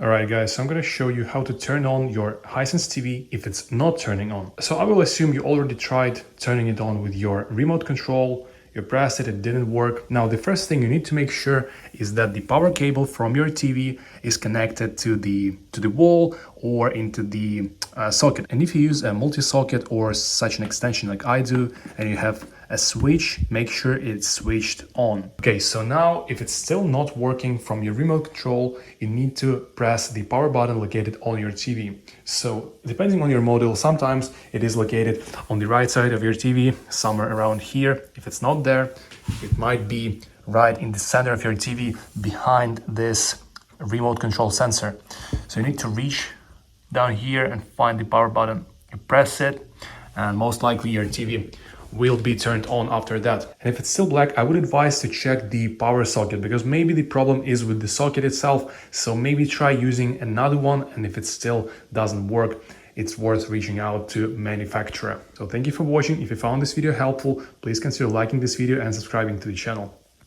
Alright guys, so I'm going to show you how to turn on your Hisense TV if it's not turning on. So I will assume you already tried turning it on with your remote control, you pressed it, it didn't work. Now the first thing you need to make sure is that the power cable from your TV is connected to the wall or into the socket. And if you use a multi-socket or such an extension like I do, and you have a switch, make sure it's switched on. Okay, so now if it's still not working from your remote control, you need to press the power button located on your TV. So depending on your model, sometimes it is located on the right side of your TV, somewhere around here. If it's not there, it might be right in the center of your TV behind this remote control sensor. So you need to reach down here and find the power button. You press it and most likely your TV will be turned on after that. And if it's still black, I would advise to check the power socket, because maybe the problem is with the socket itself. So maybe try using another one, and if it still doesn't work, it's worth reaching out to manufacturer. So thank you for watching. If you found this video helpful, please consider liking this video and subscribing to the channel.